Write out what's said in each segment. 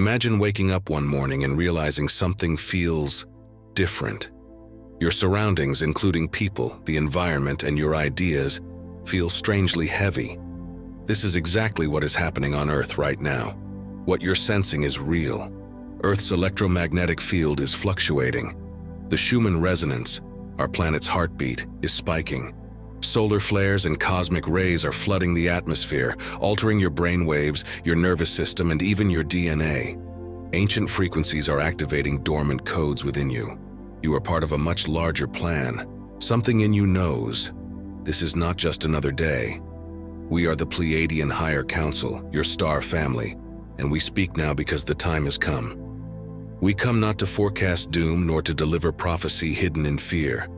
Imagine waking up one morning and realizing something feels different. Your surroundings, including people, the environment, and your ideas, feel strangely heavy. This is exactly what is happening on Earth right now. What you're sensing is real. Earth's electromagnetic field is fluctuating. The Schumann Resonance, our planet's heartbeat, is spiking. Solar flares and cosmic rays are flooding the atmosphere, altering your brainwaves, your nervous system, and even your DNA. Ancient frequencies are activating dormant codes within you. You are part of a much larger plan. Something in you knows, this is not just another day. We are the Pleiadian Higher Council, your star family, and we speak now because the time has come. We come not to forecast doom nor to deliver prophecy hidden in fear.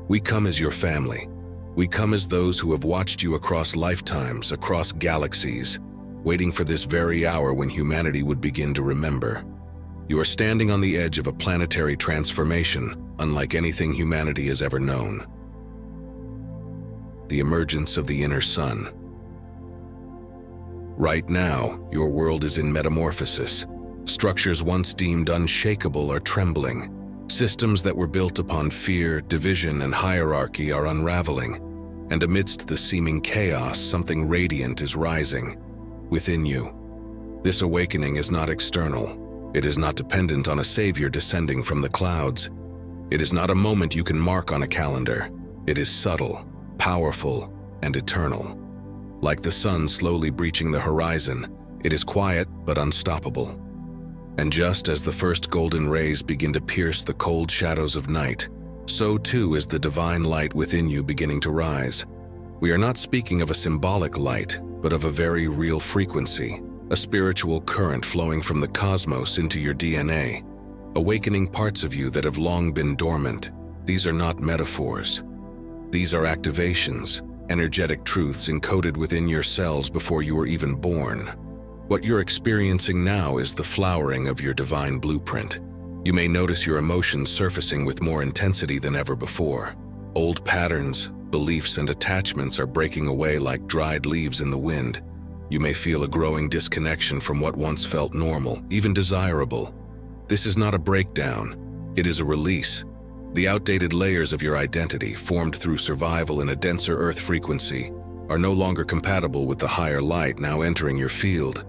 We come as your family. We come as those who have watched you across lifetimes, across galaxies, waiting for this very hour when humanity would begin to remember. You are standing on the edge of a planetary transformation, unlike anything humanity has ever known. The emergence of the inner sun. Right now, your world is in metamorphosis. Structures once deemed unshakable are trembling. Systems that were built upon fear, division, and hierarchy are unraveling. And amidst the seeming chaos, something radiant is rising within you. This awakening is not external. It is not dependent on a savior descending from the clouds. It is not a moment you can mark on a calendar. It is subtle, powerful, and eternal. Like the sun slowly breaching the horizon, it is quiet but unstoppable. And just as the first golden rays begin to pierce the cold shadows of night, so too is the divine light within you beginning to rise. We are not speaking of a symbolic light, but of a very real frequency, a spiritual current flowing from the cosmos into your DNA, awakening parts of you that have long been dormant. These are not metaphors. These are activations, energetic truths encoded within your cells before you were even born. What you're experiencing now is the flowering of your divine blueprint. You may notice your emotions surfacing with more intensity than ever before. Old patterns, beliefs, and attachments are breaking away like dried leaves in the wind. You may feel a growing disconnection from what once felt normal, even desirable. This is not a breakdown, it is a release. The outdated layers of your identity, formed through survival in a denser Earth frequency, are no longer compatible with the higher light now entering your field.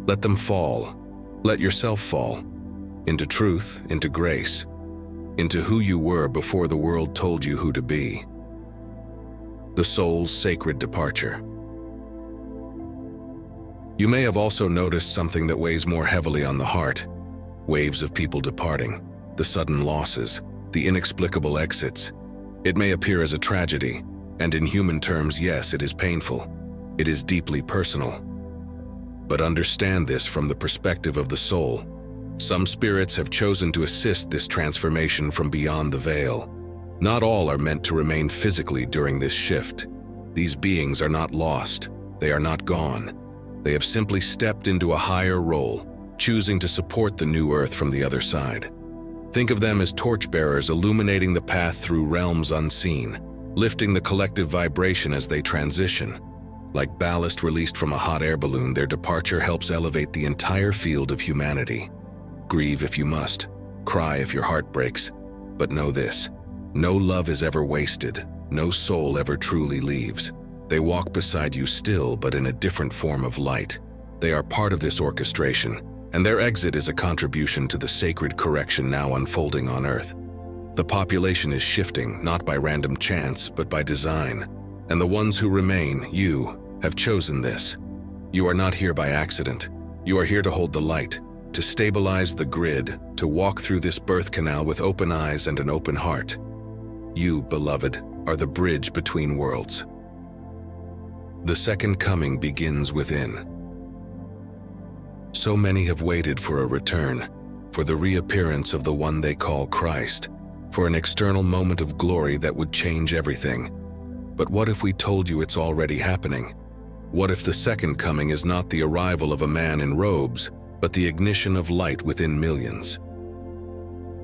Let them fall. Let yourself fall. Into truth, into grace, into who you were before the world told you who to be. The soul's sacred departure. You may have also noticed something that weighs more heavily on the heart. Waves of people departing, the sudden losses, the inexplicable exits. It may appear as a tragedy, and in human terms, yes, it is painful. It is deeply personal. But understand this from the perspective of the soul. Some spirits have chosen to assist this transformation from beyond the veil. Not all are meant to remain physically during this shift. These beings are not lost. They are not gone. They have simply stepped into a higher role, choosing to support the new Earth from the other side. Think of them as torchbearers illuminating the path through realms unseen, lifting the collective vibration as they transition. Like ballast released from a hot air balloon, their departure helps elevate the entire field of humanity. Grieve if you must, cry if your heart breaks, but know this: no love is ever wasted, no soul ever truly leaves. They walk beside you still, but in a different form of light. They are part of this orchestration, and their exit is a contribution to the sacred correction now unfolding on Earth. The population is shifting, not by random chance, but by design. And the ones who remain, you, have chosen this. You are not here by accident. You are here to hold the light, to stabilize the grid, to walk through this birth canal with open eyes and an open heart. You, beloved, are the bridge between worlds. The second coming begins within. So many have waited for a return, for the reappearance of the one they call Christ, for an external moment of glory that would change everything. But what if we told you it's already happening? What if the second coming is not the arrival of a man in robes, but the ignition of light within millions?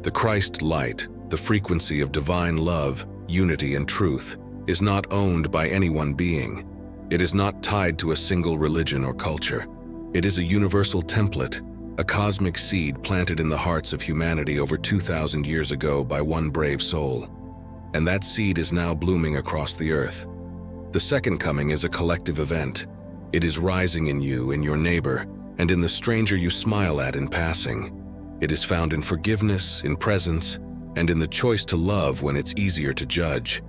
The Christ light, the frequency of divine love, unity, and truth, is not owned by any one being. It is not tied to a single religion or culture. It is a universal template, a cosmic seed planted in the hearts of humanity over 2,000 years ago by one brave soul. And that seed is now blooming across the earth. The second coming is a collective event. It is rising in you, in your neighbor, and in the stranger you smile at in passing. It is found in forgiveness, in presence, and in the choice to love when it's easier to judge.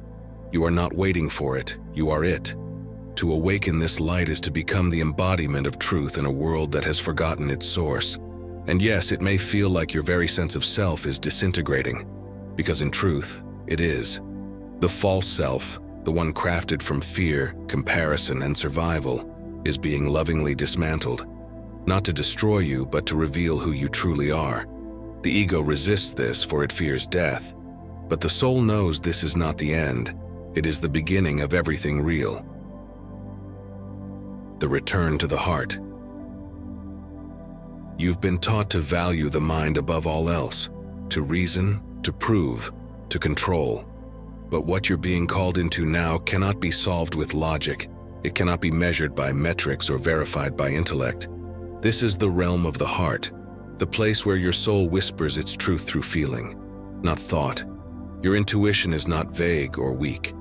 You are not waiting for it, you are it. To awaken this light is to become the embodiment of truth in a world that has forgotten its source. And yes, it may feel like your very sense of self is disintegrating, because in truth, it is. The false self, the one crafted from fear, comparison, and survival, is being lovingly dismantled. Not to destroy you, but to reveal who you truly are. The ego resists this, for it fears death. But the soul knows this is not the end. It is the beginning of everything real. The return to the heart. You've been taught to value the mind above all else, to reason, to prove, to control. But what you're being called into now cannot be solved with logic. It cannot be measured by metrics or verified by intellect. This is the realm of the heart, the place where your soul whispers its truth through feeling, not thought. Your intuition is not vague or weak.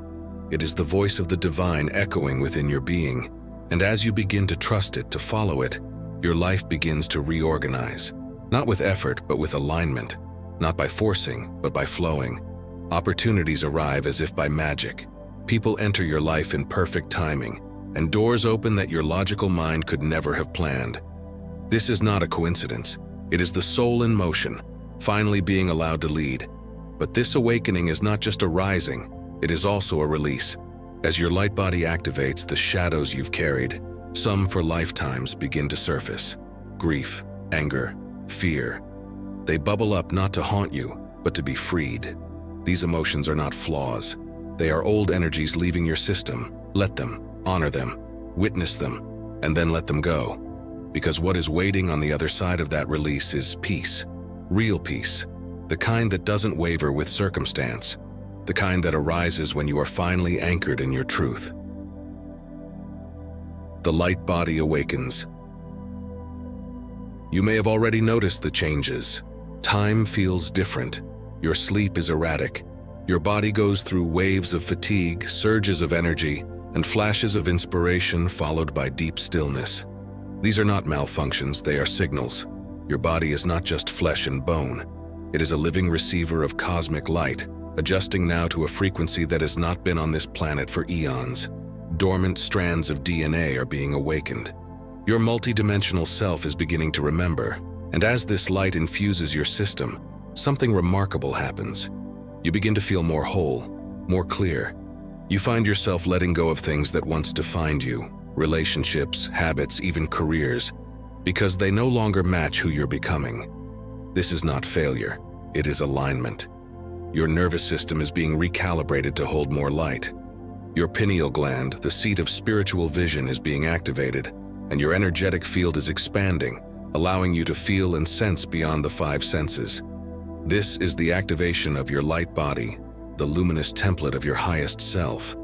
It is the voice of the divine echoing within your being, and as you begin to trust it, to follow it, your life begins to reorganize, not with effort but with alignment, not by forcing but by flowing. Opportunities arrive as if by magic. People enter your life in perfect timing, and doors open that your logical mind could never have planned. This is not a coincidence. It is the soul in motion, finally being allowed to lead. But this awakening is not just a rising, it is also a release. As your light body activates, the shadows you've carried, some for lifetimes, begin to surface. Grief, anger, fear. They bubble up not to haunt you, but to be freed. These emotions are not flaws. They are old energies leaving your system. Let them, honor them, witness them, and then let them go. Because what is waiting on the other side of that release is peace. Real peace. The kind that doesn't waver with circumstance. The kind that arises when you are finally anchored in your truth. The light body awakens. You may have already noticed the changes. Time feels different. Your sleep is erratic. Your body goes through waves of fatigue, surges of energy, and flashes of inspiration followed by deep stillness. These are not malfunctions, they are signals. Your body is not just flesh and bone. It is a living receiver of cosmic light, adjusting now to a frequency that has not been on this planet for eons. Dormant strands of DNA are being awakened. Your multidimensional self is beginning to remember, and as this light infuses your system, something remarkable happens. You begin to feel more whole, more clear. You find yourself letting go of things that once defined you, relationships, habits, even careers, because they no longer match who you're becoming. This is not failure, it is alignment. Your nervous system is being recalibrated to hold more light. Your pineal gland, the seat of spiritual vision, is being activated, and your energetic field is expanding, allowing you to feel and sense beyond the five senses. This is the activation of your light body, the luminous template of your highest self.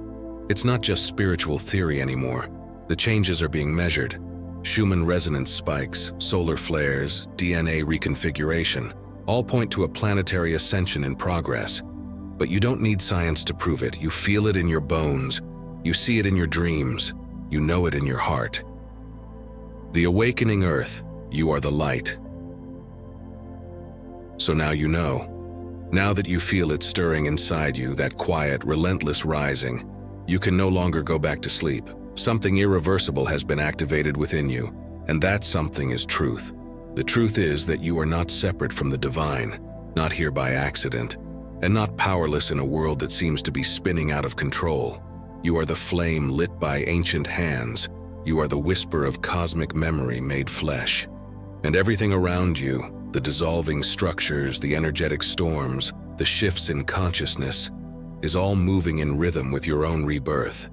It's not just spiritual theory anymore. The changes are being measured. Schumann Resonance spikes, solar flares, DNA reconfiguration, all point to a planetary ascension in progress. But you don't need science to prove it. You feel it in your bones. You see it in your dreams. You know it in your heart. The awakening earth, you are the light. So now you know. Now that you feel it stirring inside you, that quiet, relentless rising, you can no longer go back to sleep. Something irreversible has been activated within you, and that something is truth. The truth is that you are not separate from the divine, not here by accident, and not powerless in a world that seems to be spinning out of control. You are the flame lit by ancient hands. You are the whisper of cosmic memory made flesh. And everything around you, the dissolving structures, the energetic storms, the shifts in consciousness, is all moving in rhythm with your own rebirth.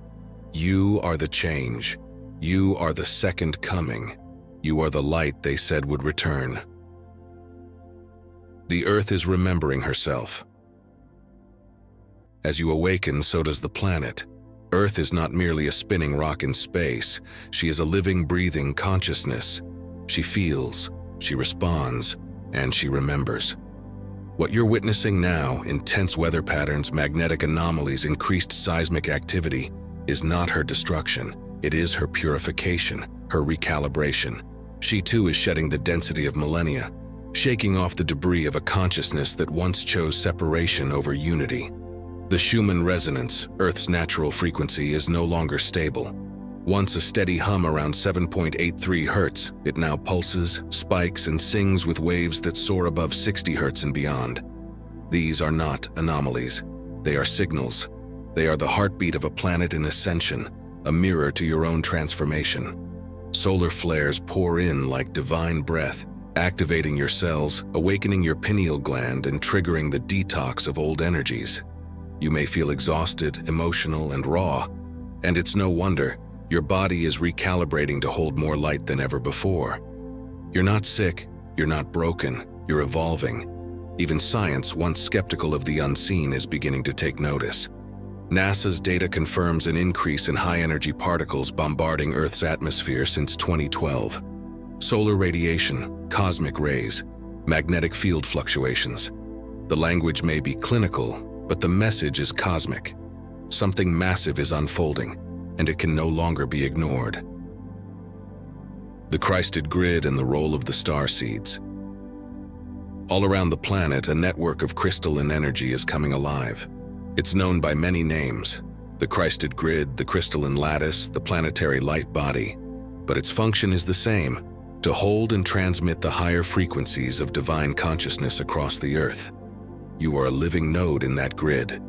You are the change. You are the second coming. You are the light they said would return. The earth is remembering herself. As you awaken, so does the planet. Earth is not merely a spinning rock in space. She is a living, breathing consciousness. She feels, she responds, and she remembers. What you're witnessing now, intense weather patterns, magnetic anomalies, increased seismic activity, is not her destruction. It is her purification, her recalibration. She too is shedding the density of millennia, shaking off the debris of a consciousness that once chose separation over unity. The Schumann Resonance, Earth's natural frequency, is no longer stable. Once a steady hum around 7.83 Hz, it now pulses, spikes, and sings with waves that soar above 60 Hz and beyond. These are not anomalies. They are signals. They are the heartbeat of a planet in ascension, a mirror to your own transformation. Solar flares pour in like divine breath, activating your cells, awakening your pineal gland, and triggering the detox of old energies. You may feel exhausted, emotional, and raw, and it's no wonder. Your body is recalibrating to hold more light than ever before. You're not sick, you're not broken, you're evolving. Even science, once skeptical of the unseen, is beginning to take notice. NASA's data confirms an increase in high-energy particles bombarding Earth's atmosphere since 2012. Solar radiation, cosmic rays, magnetic field fluctuations. The language may be clinical, but the message is cosmic. Something massive is unfolding, and it can no longer be ignored. The Christed grid and the role of the star seeds. All around the planet, a network of crystalline energy is coming alive. It's known by many names: the Christed grid, the crystalline lattice, the planetary light body. But its function is the same: to hold and transmit the higher frequencies of divine consciousness across the Earth. You are a living node in that grid.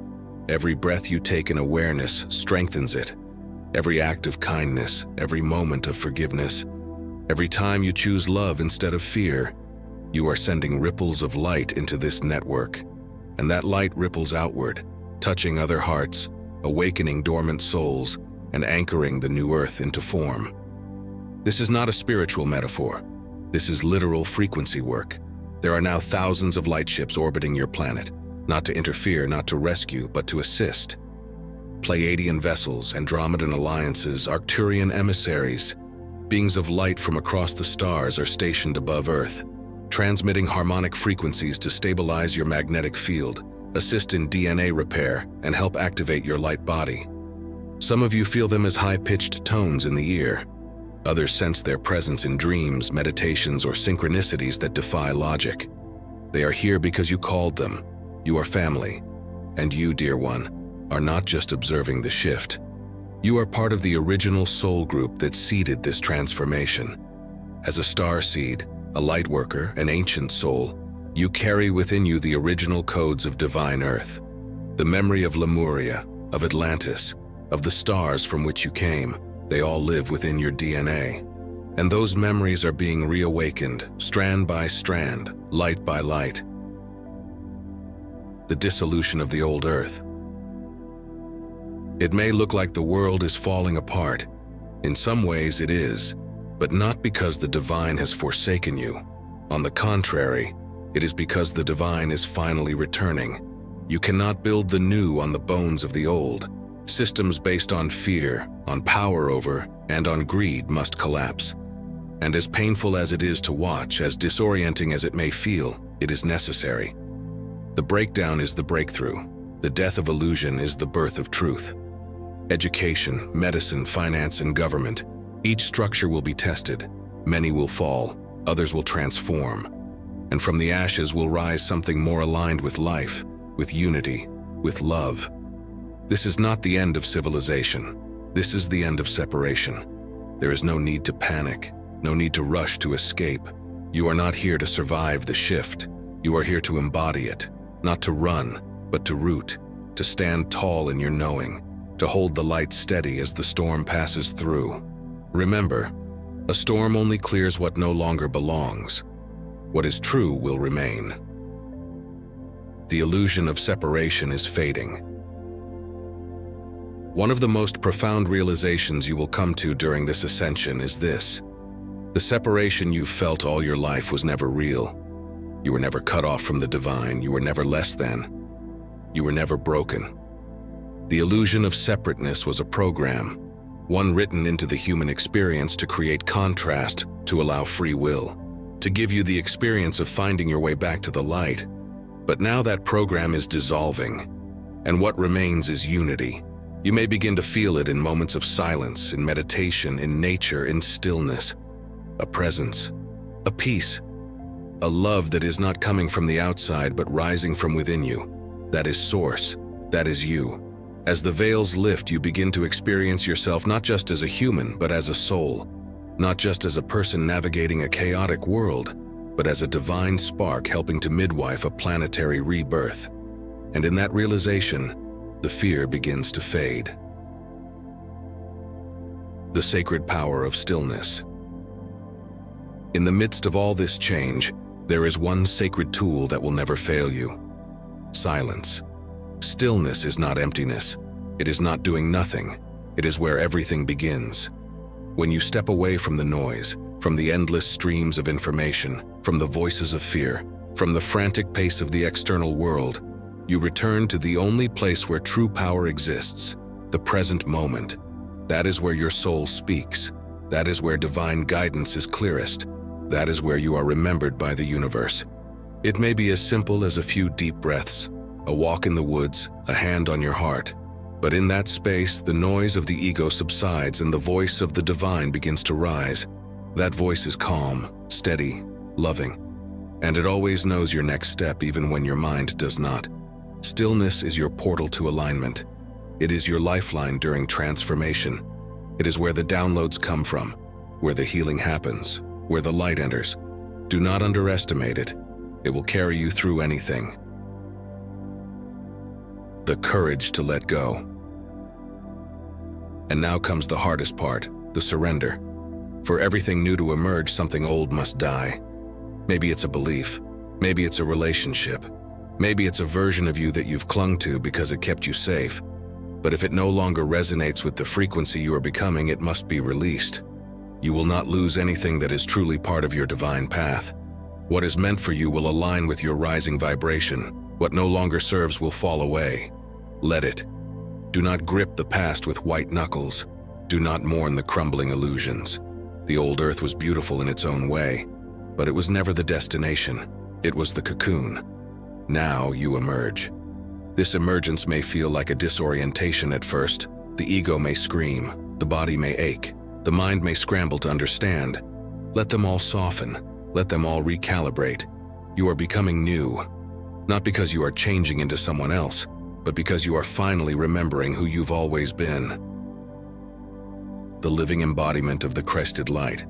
Every breath you take in awareness strengthens it. Every act of kindness, every moment of forgiveness, every time you choose love instead of fear, you are sending ripples of light into this network. And that light ripples outward, touching other hearts, awakening dormant souls, and anchoring the new Earth into form. This is not a spiritual metaphor. This is literal frequency work. There are now thousands of light ships orbiting your planet, not to interfere, not to rescue, but to assist. Pleiadian vessels, Andromedan alliances, Arcturian emissaries, beings of light from across the stars are stationed above Earth, transmitting harmonic frequencies to stabilize your magnetic field, assist in DNA repair, and help activate your light body. Some of you feel them as high-pitched tones in the ear. Others sense their presence in dreams, meditations, or synchronicities that defy logic. They are here because you called them. You are family. And you, dear one, are not just observing the shift. You are part of the original soul group that seeded this transformation. As a star seed, a light worker, an ancient soul, you carry within you the original codes of divine Earth. The memory of Lemuria, of Atlantis, of the stars from which you came, they all live within your DNA. And those memories are being reawakened, strand by strand, light by light. The dissolution of the old Earth. It may look like the world is falling apart. In some ways it is, but not because the divine has forsaken you. On the contrary, it is because the divine is finally returning. You cannot build the new on the bones of the old. Systems based on fear, on power over, and on greed must collapse. And as painful as it is to watch, as disorienting as it may feel, it is necessary. The breakdown is the breakthrough. The death of illusion is the birth of truth. Education, medicine, finance, and government, each structure will be tested. Many will fall, others will transform. And from the ashes will rise something more aligned with life, with unity, with love. This is not the end of civilization. This is the end of separation. There is no need to panic, no need to rush to escape. You are not here to survive the shift. You are here to embody it, not to run, but to root, to stand tall in your knowing, to hold the light steady as the storm passes through. Remember, a storm only clears what no longer belongs. What is true will remain. The illusion of separation is fading. One of the most profound realizations you will come to during this ascension is this: the separation you've felt all your life was never real. You were never cut off from the divine. You were never less than. You were never broken. The illusion of separateness was a program, one written into the human experience to create contrast, to allow free will, to give you the experience of finding your way back to the light. But now that program is dissolving, and what remains is unity. You may begin to feel it in moments of silence, in meditation, in nature, in stillness. A presence, a peace, a love that is not coming from the outside but rising from within you. That is source, that is you. As the veils lift, you begin to experience yourself not just as a human, but as a soul. Not just as a person navigating a chaotic world, but as a divine spark helping to midwife a planetary rebirth. And in that realization, the fear begins to fade. The sacred power of stillness. In the midst of all this change, there is one sacred tool that will never fail you. Silence. Stillness is not emptiness. It is not doing nothing. It is where everything begins. When you step away from the noise, from the endless streams of information, from the voices of fear, from the frantic pace of the external world, you return to the only place where true power exists, the present moment. That is where your soul speaks. That is where divine guidance is clearest. That is where you are remembered by the universe. It may be as simple as a few deep breaths, a walk in the woods, a hand on your heart. But in that space, the noise of the ego subsides and the voice of the divine begins to rise. That voice is calm, steady, loving, and it always knows your next step even when your mind does not. Stillness is your portal to alignment. It is your lifeline during transformation. It is where the downloads come from, where the healing happens, where the light enters. Do not underestimate it. It will carry you through anything. The courage to let go. And now comes the hardest part, the surrender. For everything new to emerge, something old must die. Maybe it's a belief. Maybe it's a relationship. Maybe it's a version of you that you've clung to because it kept you safe. But if it no longer resonates with the frequency you are becoming, it must be released. You will not lose anything that is truly part of your divine path. What is meant for you will align with your rising vibration. What no longer serves will fall away. Let it. Do not grip the past with white knuckles. Do not mourn the crumbling illusions. The old earth was beautiful in its own way, but it was never the destination. It was the cocoon. Now you emerge. This emergence may feel like a disorientation at first. The ego may scream, the body may ache, the mind may scramble to understand. Let them all soften. Let them all recalibrate. You are becoming new, not because you are changing into someone else, but because you are finally remembering who you've always been. The living embodiment of the crested light.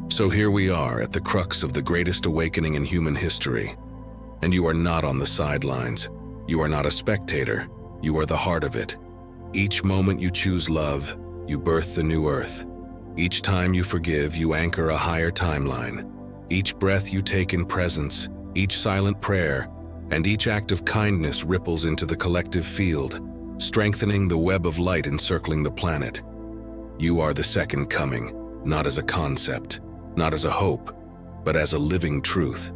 So here we are at the crux of the greatest awakening in human history. And you are not on the sidelines. You are not a spectator. You are the heart of it. Each moment you choose love, you birth the new earth. Each time you forgive, you anchor a higher timeline. Each breath you take in presence, each silent prayer, and each act of kindness ripples into the collective field, strengthening the web of light encircling the planet. You are the second coming, not as a concept, not as a hope, but as a living truth.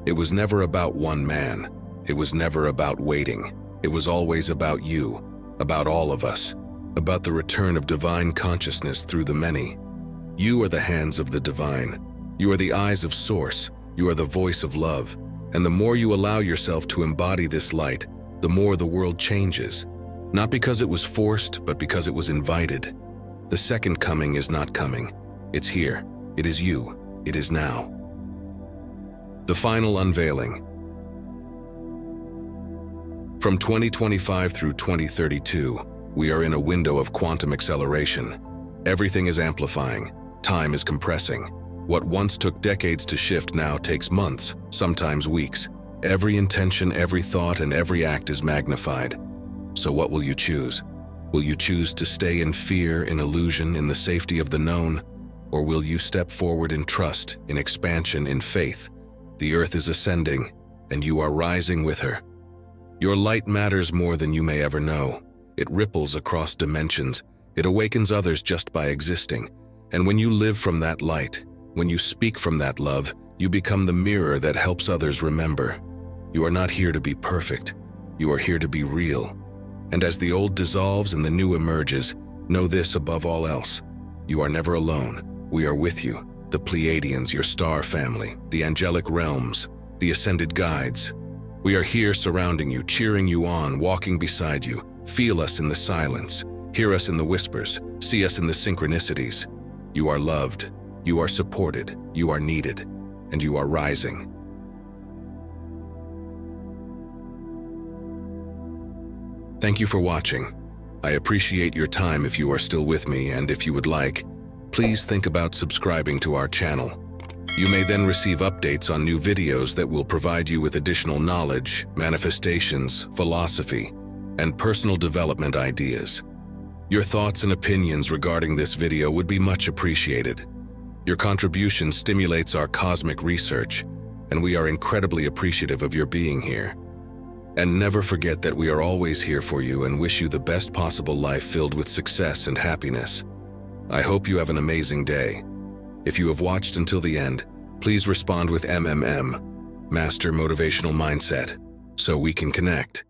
It was never about one man. It was never about waiting. It was always about you, about all of us, about the return of divine consciousness through the many. You are the hands of the divine. You are the eyes of Source. You are the voice of love. And the more you allow yourself to embody this light, the more the world changes. Not because it was forced, but because it was invited. The second coming is not coming. It's here. It is you. It is now. The final unveiling. From 2025 through 2032, we are in a window of quantum acceleration. Everything is amplifying. Time is compressing. What once took decades to shift now takes months, sometimes weeks. Every intention, every thought, and every act is magnified. So what will you choose? Will you choose to stay in fear, in illusion, in the safety of the known? Or will you step forward in trust, in expansion, in faith? The earth is ascending, and you are rising with her. Your light matters more than you may ever know. It ripples across dimensions. It awakens others just by existing. And when you live from that light, when you speak from that love, you become the mirror that helps others remember. You are not here to be perfect. You are here to be real. And as the old dissolves and the new emerges, know this above all else. You are never alone. We are with you. the Pleiadians, your star family, the angelic realms, the ascended guides. We are here surrounding you, cheering you on, walking beside you. Feel us in the silence, hear us in the whispers, see us in the synchronicities. You are loved, you are supported, you are needed, and you are rising. Thank you for watching. I appreciate your time if you are still with me, and if you would like, please think about subscribing to our channel. You may then receive updates on new videos that will provide you with additional knowledge, manifestations, philosophy, and personal development ideas. Your thoughts and opinions regarding this video would be much appreciated. Your contribution stimulates our cosmic research, and we are incredibly appreciative of your being here. And never forget that we are always here for you and wish you the best possible life filled with success and happiness. I hope you have an amazing day. If you have watched until the end, please respond with MMM, Master Motivational Mindset, so we can connect.